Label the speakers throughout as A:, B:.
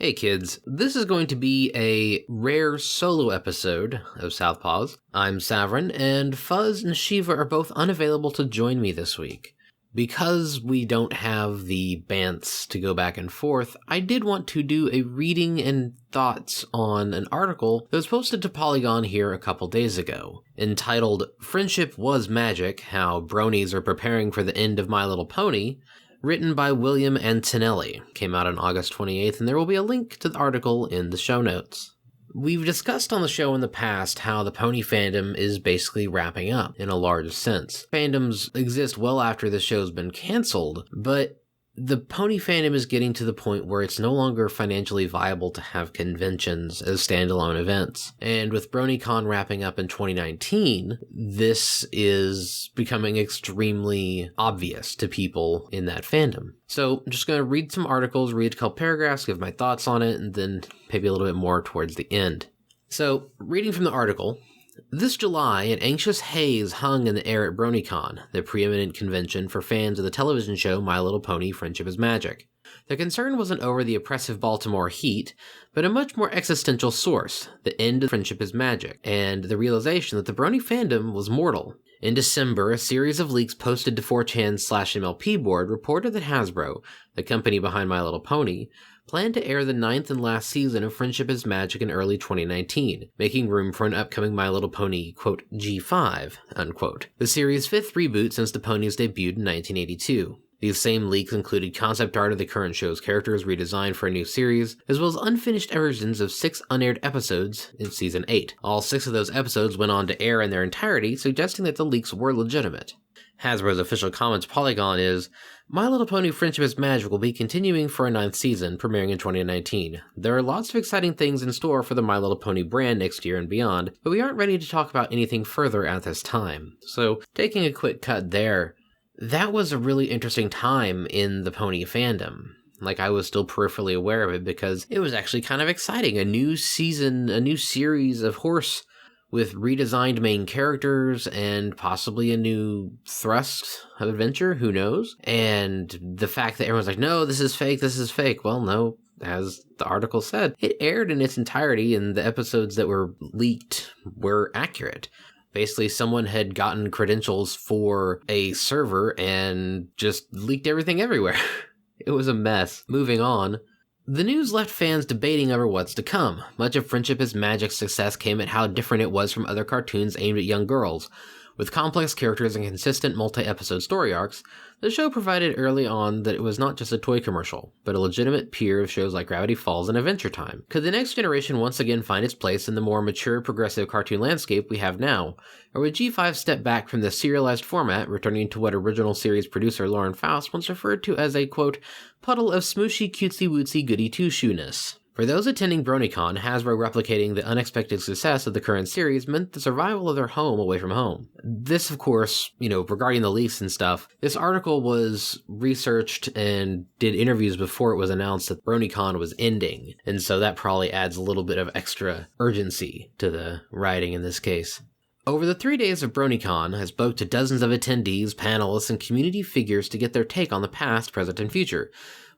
A: Hey kids, this is going to be a rare solo episode of Southpaws. I'm Savrin, and Fuzz and Shiva are both unavailable to join me this week. Because we don't have the bants to go back and forth, I did want to do a reading and thoughts on an article that was posted to Polygon here a couple days ago, entitled "Friendship Was Magic, How Bronies Are Preparing for the End of My Little Pony," written by William Antonelli. Came out on August 28th, and there will be a link to the article in the show notes. We've discussed on the show in the past how the pony fandom is basically wrapping up in a large sense. Fandoms exist well after the show's been canceled, but the pony fandom is getting to the point where it's no longer financially viable to have conventions as standalone events. And with BronyCon wrapping up in 2019, this is becoming extremely obvious to people in that fandom. So I'm just going to read some articles, read a couple paragraphs, give my thoughts on it, and then maybe a little bit more towards the end. So, reading from the article, this July, an anxious haze hung in the air at BronyCon, the preeminent convention for fans of the television show My Little Pony: Friendship is Magic. The concern wasn't over the oppressive Baltimore heat, but a much more existential source, the end of Friendship is Magic, and the realization that the Brony fandom was mortal. In December, a series of leaks posted to 4chan/MLP board reported that Hasbro, the company behind My Little Pony, planned to air the 9th and last season of Friendship is Magic in early 2019, making room for an upcoming My Little Pony, quote, G5, unquote, the series' fifth reboot since the ponies debuted in 1982. These same leaks included concept art of the current show's characters redesigned for a new series, as well as unfinished versions of 6 unaired episodes in Season 8. All 6 of those episodes went on to air in their entirety, suggesting that the leaks were legitimate. Hasbro's official comment to Polygon is, My Little Pony: Friendship is Magic will be continuing for a 9th season, premiering in 2019. There are lots of exciting things in store for the My Little Pony brand next year and beyond, but we aren't ready to talk about anything further at this time. So, taking a quick cut there, that was a really interesting time in the pony fandom. Like, I was still peripherally aware of it because it was actually kind of exciting. A new season, a new series of horse with redesigned main characters and possibly a new thrust of adventure, who knows? And the fact that everyone's like, no, this is fake. Well, no, as the article said, it aired in its entirety and the episodes that were leaked were accurate. Basically, someone had gotten credentials for a server and just leaked everything everywhere. It was a mess. Moving on. The news left fans debating over what's to come. Much of Friendship is Magic's success came at how different it was from other cartoons aimed at young girls. With complex characters and consistent multi-episode story arcs, the show provided early on that it was not just a toy commercial, but a legitimate peer of shows like Gravity Falls and Adventure Time. Could the next generation once again find its place in the more mature, progressive cartoon landscape we have now? Or would G5 step back from the serialized format, returning to what original series producer Lauren Faust once referred to as a, quote, puddle of smooshy, cutesy-wootsy goody-two-shoeness? For those attending BronyCon, Hasbro replicating the unexpected success of the current series meant the survival of their home away from home. This, of course, regarding the leaks and stuff, this article was researched and did interviews before it was announced that BronyCon was ending, and so that probably adds a little bit of extra urgency to the writing in this case. Over the 3 days of BronyCon, I spoke to dozens of attendees, panelists, and community figures to get their take on the past, present, and future.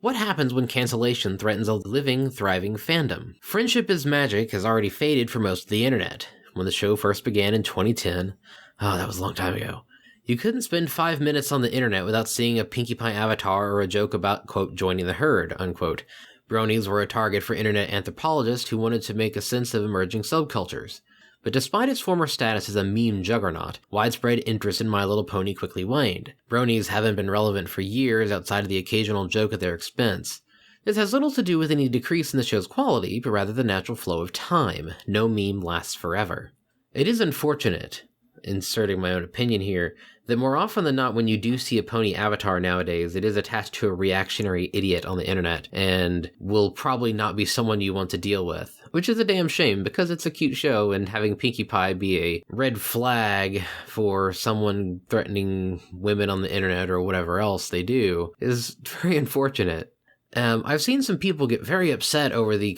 A: What happens when cancellation threatens a living, thriving fandom? Friendship is Magic has already faded for most of the internet. When the show first began in 2010, that was a long time ago, you couldn't spend 5 minutes on the internet without seeing a Pinkie Pie avatar or a joke about, quote, joining the herd, unquote. Bronies were a target for internet anthropologists who wanted to make a sense of emerging subcultures. But despite its former status as a meme juggernaut, widespread interest in My Little Pony quickly waned. Bronies haven't been relevant for years outside of the occasional joke at their expense. This has little to do with any decrease in the show's quality, but rather the natural flow of time. No meme lasts forever. It is unfortunate, inserting my own opinion here, that more often than not when you do see a pony avatar nowadays, it is attached to a reactionary idiot on the internet, and will probably not be someone you want to deal with. Which is a damn shame, because it's a cute show, and having Pinkie Pie be a red flag for someone threatening women on the internet or whatever else they do is very unfortunate. I've seen some people get very upset over the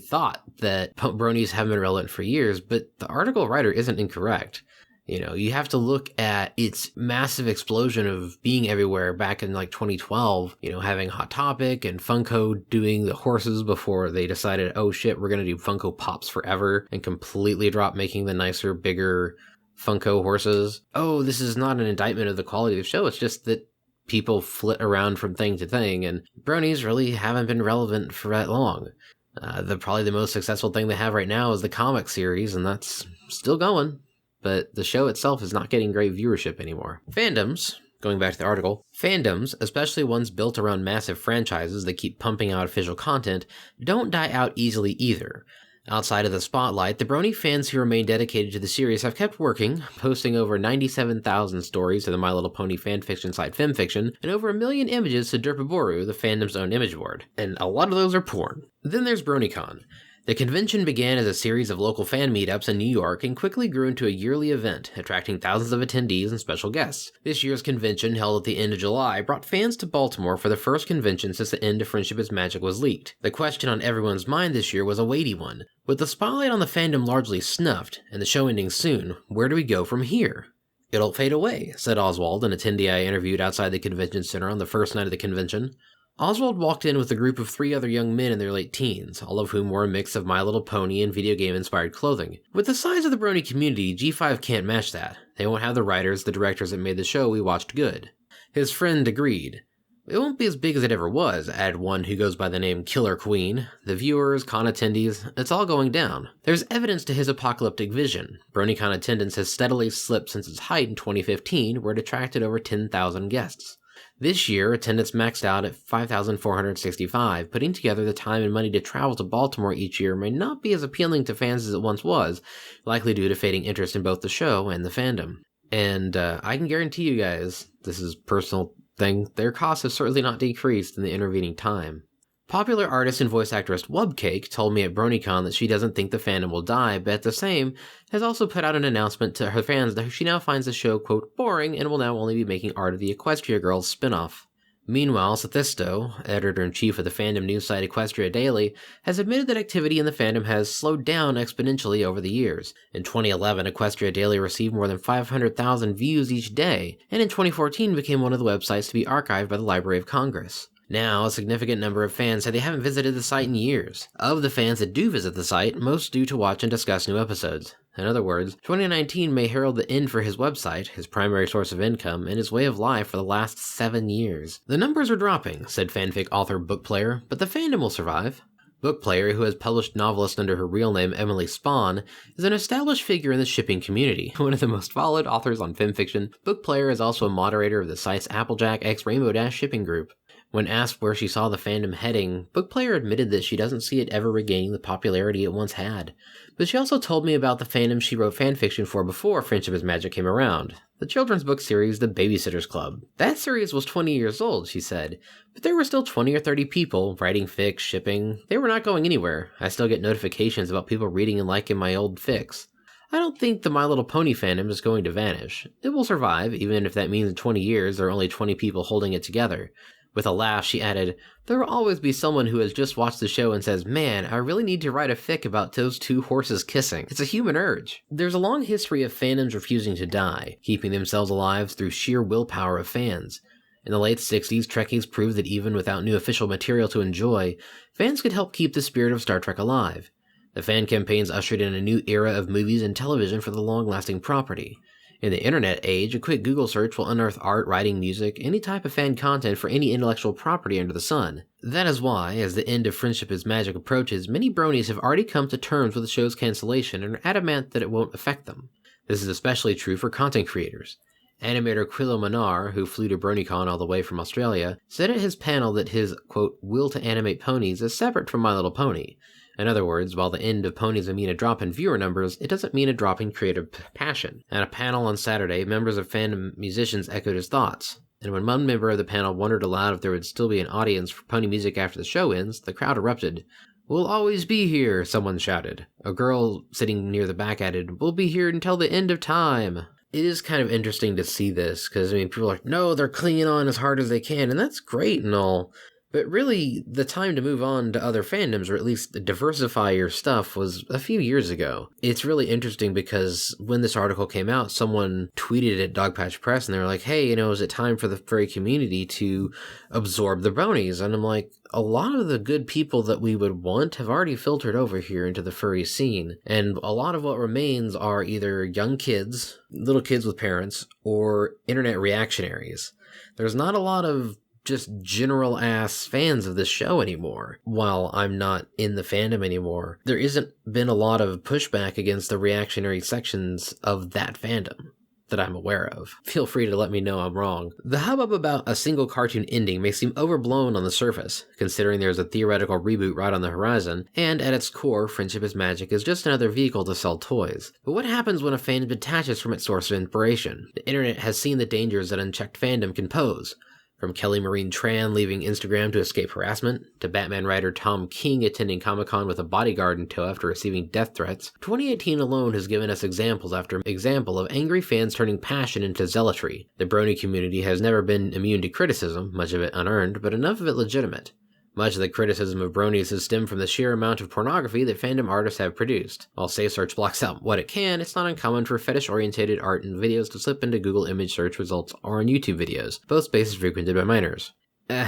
A: thought that bronies haven't been relevant for years, but the article writer isn't incorrect. You have to look at its massive explosion of being everywhere back in like 2012, having Hot Topic and Funko doing the horses before they decided, oh shit, we're going to do Funko Pops forever and completely drop making the nicer, bigger Funko horses. Oh, this is not an indictment of the quality of the show. It's just that people flit around from thing to thing, and bronies really haven't been relevant for that long. Probably the most successful thing they have right now is the comic series, and that's still going. But the show itself is not getting great viewership anymore. Fandoms, going back to the article, fandoms, especially ones built around massive franchises that keep pumping out official content, don't die out easily either. Outside of the spotlight, the brony fans who remain dedicated to the series have kept working, posting over 97,000 stories to the My Little Pony fanfiction site FemFiction, and over 1 million images to Derpaboru, the fandom's own image board. And a lot of those are porn. Then there's BronyCon. The convention began as a series of local fan meetups in New York and quickly grew into a yearly event, attracting thousands of attendees and special guests. This year's convention, held at the end of July, brought fans to Baltimore for the first convention since the end of Friendship is Magic was leaked. The question on everyone's mind this year was a weighty one. With the spotlight on the fandom largely snuffed, and the show ending soon, where do we go from here? It'll fade away, said Oswald, an attendee I interviewed outside the convention center on the first night of the convention. Oswald walked in with a group of 3 other young men in their late teens, all of whom wore a mix of My Little Pony and video game-inspired clothing. With the size of the brony community, G5 can't match that. They won't have the writers, the directors that made the show we watched good. His friend agreed. It won't be as big as it ever was, added one who goes by the name Killer Queen. The viewers, con attendees, it's all going down. There's evidence to his apocalyptic vision. BronyCon attendance has steadily slipped since its height in 2015, where it attracted over 10,000 guests. This year, attendance maxed out at 5,465. Putting together the time and money to travel to Baltimore each year may not be as appealing to fans as it once was, likely due to fading interest in both the show and the fandom. And I can guarantee you guys, this is a personal thing, their costs have certainly not decreased in the intervening time. Popular artist and voice actress Wubcake told me at BronyCon that she doesn't think the fandom will die, but at the same, has also put out an announcement to her fans that she now finds the show, quote, boring, and will now only be making art of the Equestria Girls spin-off. Meanwhile, Sathisto, editor-in-chief of the fandom news site Equestria Daily, has admitted that activity in the fandom has slowed down exponentially over the years. In 2011, Equestria Daily received more than 500,000 views each day, and in 2014 became one of the websites to be archived by the Library of Congress. Now, a significant number of fans say they haven't visited the site in years. Of the fans that do visit the site, most do to watch and discuss new episodes. In other words, 2019 may herald the end for his website, his primary source of income, and his way of life for the last 7 years. The numbers are dropping, said fanfic author Bookplayer, but the fandom will survive. Bookplayer, who has published novelists under her real name Emily Spawn, is an established figure in the shipping community. One of the most followed authors on FemFiction, Bookplayer is also a moderator of the site's Applejack x Rainbow Dash shipping group. When asked where she saw the fandom heading, Bookplayer admitted that she doesn't see it ever regaining the popularity it once had. But she also told me about the fandom she wrote fanfiction for before Friendship is Magic came around, the children's book series The Babysitter's Club. That series was 20 years old, she said, but there were still 20 or 30 people writing fics, shipping. They were not going anywhere. I still get notifications about people reading and liking my old fics. I don't think the My Little Pony fandom is going to vanish. It will survive, even if that means in 20 years there are only 20 people holding it together. With a laugh, she added, there will always be someone who has just watched the show and says, man, I really need to write a fic about those 2 horses kissing. It's a human urge. There's a long history of fandoms refusing to die, keeping themselves alive through sheer willpower of fans. In the late 60s, Trekkies proved that even without new official material to enjoy, fans could help keep the spirit of Star Trek alive. The fan campaigns ushered in a new era of movies and television for the long-lasting property. In the internet age, a quick Google search will unearth art, writing, music, any type of fan content for any intellectual property under the sun. That is why, as the end of Friendship is Magic approaches, many bronies have already come to terms with the show's cancellation and are adamant that it won't affect them. This is especially true for content creators. Animator Quillo Manar, who flew to BronyCon all the way from Australia, said at his panel that his, quote, will to animate ponies is separate from My Little Pony. In other words, while the end of Ponies may mean a drop in viewer numbers, it doesn't mean a drop in creative passion. At a panel on Saturday, members of fandom musicians echoed his thoughts, and when one member of the panel wondered aloud if there would still be an audience for pony music after the show ends, the crowd erupted. We'll always be here, someone shouted. A girl sitting near the back added, we'll be here until the end of time. It is kind of interesting to see this, because, people are like, no, they're clinging on as hard as they can, and that's great and all. But really, the time to move on to other fandoms, or at least diversify your stuff, was a few years ago. It's really interesting because when this article came out, someone tweeted at Dogpatch Press and they were like, hey, is it time for the furry community to absorb the bronies? And I'm like, a lot of the good people that we would want have already filtered over here into the furry scene. And a lot of what remains are either young kids, little kids with parents, or internet reactionaries. There's not a lot of just general ass fans of this show anymore. While I'm not in the fandom anymore, there isn't been a lot of pushback against the reactionary sections of that fandom that I'm aware of. Feel free to let me know I'm wrong. The hubbub about a single cartoon ending may seem overblown on the surface, considering there's a theoretical reboot right on the horizon, and at its core, Friendship is Magic is just another vehicle to sell toys. But what happens when a fandom detaches from its source of inspiration? The internet has seen the dangers that unchecked fandom can pose. From Kelly Marine Tran leaving Instagram to escape harassment, to Batman writer Tom King attending Comic-Con with a bodyguard in tow after receiving death threats, 2018 alone has given us example after example of angry fans turning passion into zealotry. The brony community has never been immune to criticism, much of it unearned, but enough of it legitimate. Much of the criticism of bronies has stemmed from the sheer amount of pornography that fandom artists have produced. While Safe Search blocks out what it can, it's not uncommon for fetish-orientated art and videos to slip into Google image search results or on YouTube videos, both spaces frequented by minors.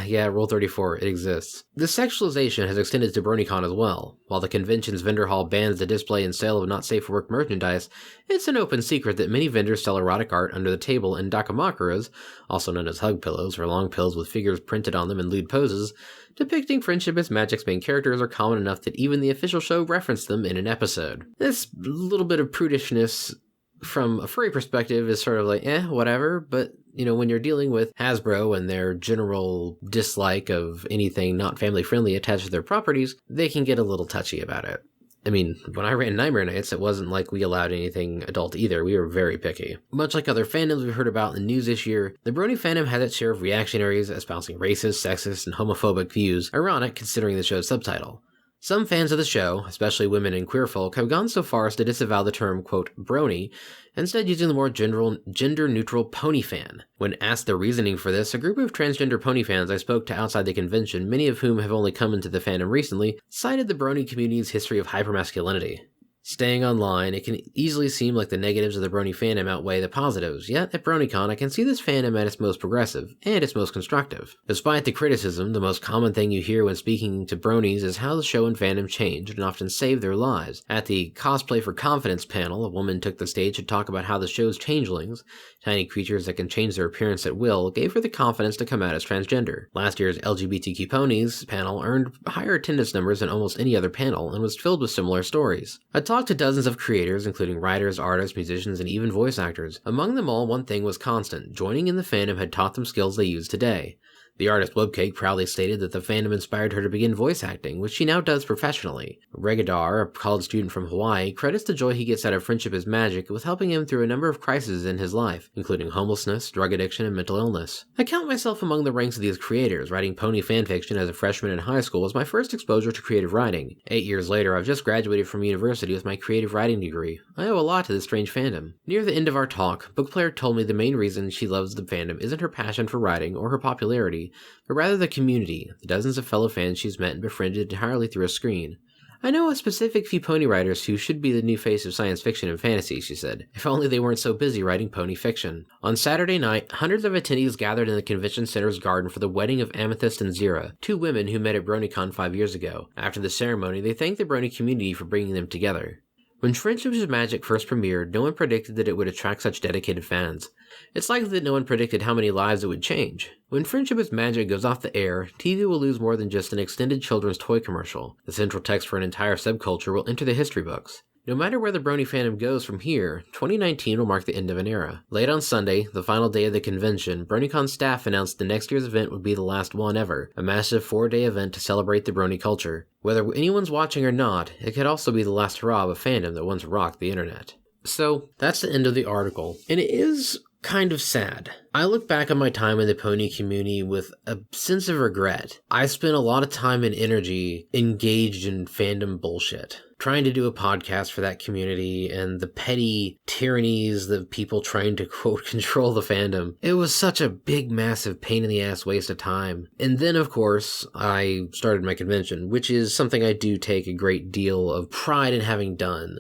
A: Yeah, Rule 34, it exists. This sexualization has extended to BronyCon as well. While the convention's vendor hall bans the display and sale of not-safe-for-work merchandise, it's an open secret that many vendors sell erotic art under the table in dakamakuras, also known as hug pillows, or long pills with figures printed on them in lewd poses, depicting Friendship as Magic's main characters are common enough that even the official show referenced them in an episode. This little bit of prudishness from a furry perspective is sort of like, whatever, but when you're dealing with Hasbro and their general dislike of anything not family-friendly attached to their properties, they can get a little touchy about it. I mean, when I ran Nightmare Nights, it wasn't like we allowed anything adult either. We were very picky. Much like other fandoms we've heard about in the news this year, the brony fandom has its share of reactionaries espousing racist, sexist, and homophobic views, ironic considering the show's subtitle. Some fans of the show, especially women and queer folk, have gone so far as to disavow the term, quote, brony, instead using the more gender-neutral pony fan. When asked their reasoning for this, a group of transgender pony fans I spoke to outside the convention, many of whom have only come into the fandom recently, cited the brony community's history of hypermasculinity. Staying online, it can easily seem like the negatives of the brony fandom outweigh the positives, yet at BronyCon I can see this fandom at its most progressive, and its most constructive. Despite the criticism, the most common thing you hear when speaking to bronies is how the show and fandom changed and often saved their lives. At the Cosplay for Confidence panel, a woman took the stage to talk about how the show's changelings, tiny creatures that can change their appearance at will, gave her the confidence to come out as transgender. Last year's LGBTQ Ponies panel earned higher attendance numbers than almost any other panel and was filled with similar stories. I talked to dozens of creators, including writers, artists, musicians, and even voice actors. Among them all, one thing was constant. Joining in the fandom had taught them skills they use today. The artist Webcake proudly stated that the fandom inspired her to begin voice acting, which she now does professionally. Regadar, a college student from Hawaii, credits the joy he gets out of Friendship is Magic with helping him through a number of crises in his life, including homelessness, drug addiction, and mental illness. I count myself among the ranks of these creators. Writing pony fanfiction as a freshman in high school was my first exposure to creative writing. 8 years later, I've just graduated from university with my creative writing degree. I owe a lot to this strange fandom. Near the end of our talk, Bookplayer told me the main reason she loves the fandom isn't her passion for writing or her popularity, but rather the community, the dozens of fellow fans she's met and befriended entirely through a screen. I know a specific few pony writers who should be the new face of science fiction and fantasy, she said, if only they weren't so busy writing pony fiction. On Saturday night, hundreds of attendees gathered in the convention center's garden for the wedding of Amethyst and Zira, two women who met at BronyCon 5 years ago. After the ceremony, they thanked the brony community for bringing them together. When Friendship is Magic first premiered, no one predicted that it would attract such dedicated fans. It's likely that no one predicted how many lives it would change. When Friendship is Magic goes off the air, TV will lose more than just an extended children's toy commercial. The central text for an entire subculture will enter the history books. No matter where the brony fandom goes from here, 2019 will mark the end of an era. Late on Sunday, the final day of the convention, BronyCon staff announced the next year's event would be the last one ever, a massive 4-day event to celebrate the brony culture. Whether anyone's watching or not, it could also be the last hurrah of a fandom that once rocked the internet. So, that's the end of the article. And it is kind of sad. I look back on my time in the pony community with a sense of regret. I spent a lot of time and energy engaged in fandom bullshit, trying to do a podcast for that community and the petty tyrannies of people trying to, quote, control the fandom. It was such a big, massive pain in the ass waste of time. And then, of course, I started my convention, which is something I do take a great deal of pride in having done,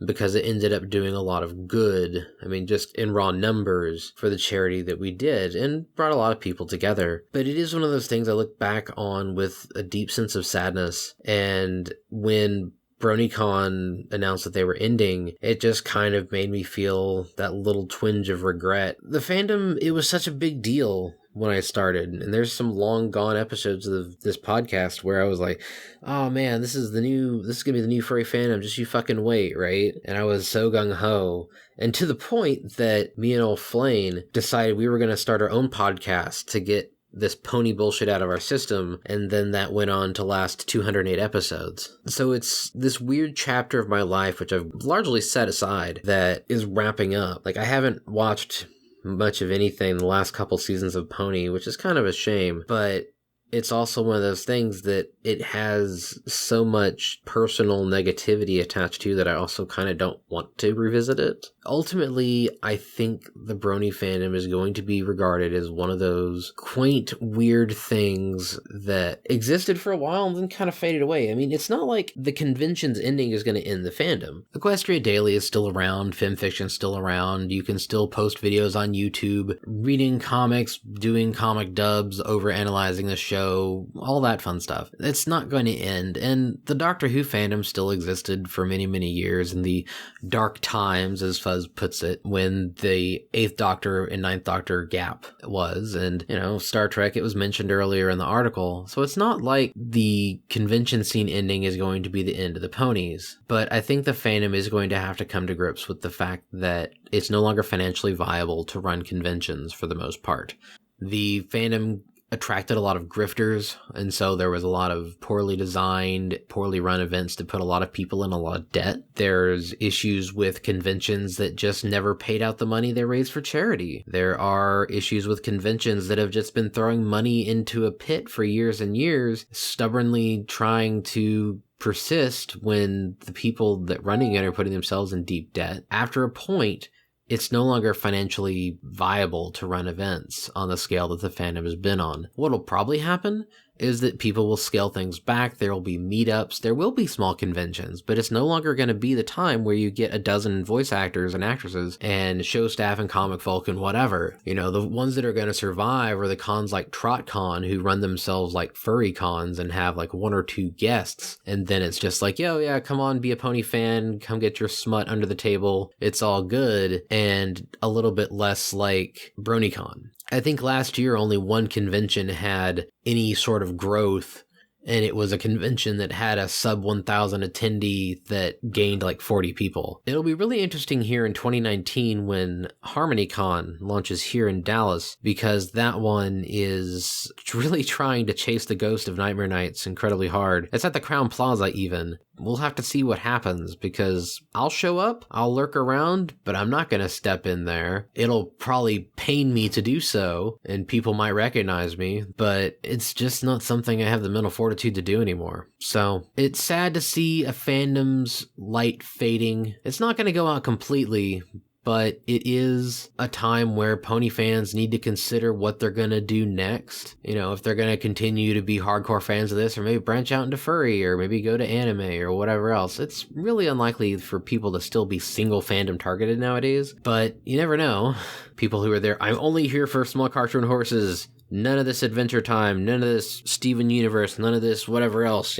A: because it ended up doing a lot of good, just in raw numbers for the charity that we did, and brought a lot of people together. But it is one of those things I look back on with a deep sense of sadness, and when BronyCon announced that they were ending, it just kind of made me feel that little twinge of regret. The fandom, it was such a big deal when I started, and there's some long gone episodes of this podcast where I was like, oh man, this is gonna be the new furry fandom, just you fucking wait, right? And I was so gung-ho, and to the point that me and old Flane decided we were gonna start our own podcast to get this pony bullshit out of our system, and then that went on to last 208 episodes. So it's this weird chapter of my life, which I've largely set aside, that is wrapping up. I haven't watched much of anything the last couple seasons of Pony, which is kind of a shame, but it's also one of those things that it has so much personal negativity attached to that I also kind of don't want to revisit it. Ultimately, I think the Brony fandom is going to be regarded as one of those quaint, weird things that existed for a while and then kind of faded away. It's not like the convention's ending is going to end the fandom. Equestria Daily is still around, FemFiction's still around, you can still post videos on YouTube, reading comics, doing comic dubs, overanalyzing the show, all that fun stuff. It's not going to end, and the Doctor Who fandom still existed for many, many years in the dark times, as Fuzz puts it, when the 8th Doctor and 9th Doctor gap was, and, Star Trek, it was mentioned earlier in the article, so it's not like the convention scene ending is going to be the end of the ponies, but I think the fandom is going to have to come to grips with the fact that it's no longer financially viable to run conventions for the most part. The fandom attracted a lot of grifters, and so there was a lot of poorly designed, poorly run events that put a lot of people in a lot of debt. There's issues with conventions that just never paid out the money they raised for charity. There are issues with conventions that have just been throwing money into a pit for years and years, stubbornly trying to persist when the people that running it are putting themselves in deep debt. After a point, it's no longer financially viable to run events on the scale that the fandom has been on. What'll probably happen is that people will scale things back, there will be meetups, there will be small conventions, but it's no longer going to be the time where you get a dozen voice actors and actresses and show staff and comic folk and whatever. The ones that are going to survive are the cons like TrotCon, who run themselves like furry cons and have like one or two guests, and then it's just like, yo, yeah, come on, be a pony fan, come get your smut under the table, it's all good, and a little bit less like BronyCon. I think last year only one convention had any sort of growth, and it was a convention that had a sub 1,000 attendee that gained like 40 people. It'll be really interesting here in 2019 when HarmonyCon launches here in Dallas, because that one is really trying to chase the ghost of Nightmare Nights incredibly hard. It's at the Crowne Plaza even. We'll have to see what happens, because I'll show up, I'll lurk around, but I'm not going to step in there. It'll probably pain me to do so, and people might recognize me, but it's just not something I have the mental fortitude to do anymore. So it's sad to see a fandom's light fading. It's not going to go out completely, but it is a time where pony fans need to consider what they're going to do next. If they're going to continue to be hardcore fans of this, or maybe branch out into furry, or maybe go to anime or whatever else. It's really unlikely for people to still be single fandom targeted nowadays, but you never know. People who are there, I'm only here for small cartoon horses, none of this Adventure Time, none of this Steven Universe, none of this whatever else,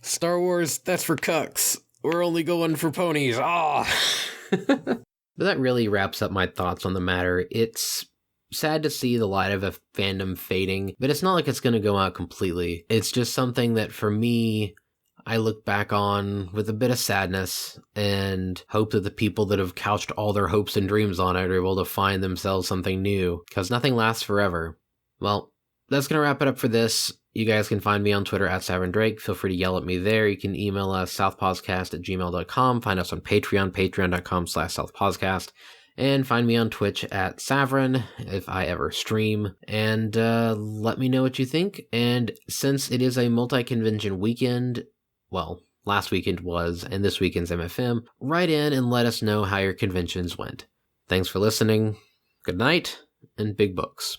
A: Star Wars, that's for cucks. We're only going for ponies. But that really wraps up my thoughts on the matter. It's sad to see the light of a fandom fading, but it's not like it's going to go out completely. It's just something that, for me, I look back on with a bit of sadness and hope that the people that have couched all their hopes and dreams on it are able to find themselves something new, because nothing lasts forever. Well, that's going to wrap it up for this. You guys can find me on Twitter at Savrin Drake. Feel free to yell at me there. You can email us southpawscast@gmail.com. Find us on Patreon, patreon.com/southpawscast. And find me on Twitch at Savrin if I ever stream. And let me know what you think. And since it is a multi-convention weekend, well, last weekend was, and this weekend's MFM, write in and let us know how your conventions went. Thanks for listening. Good night, and big books.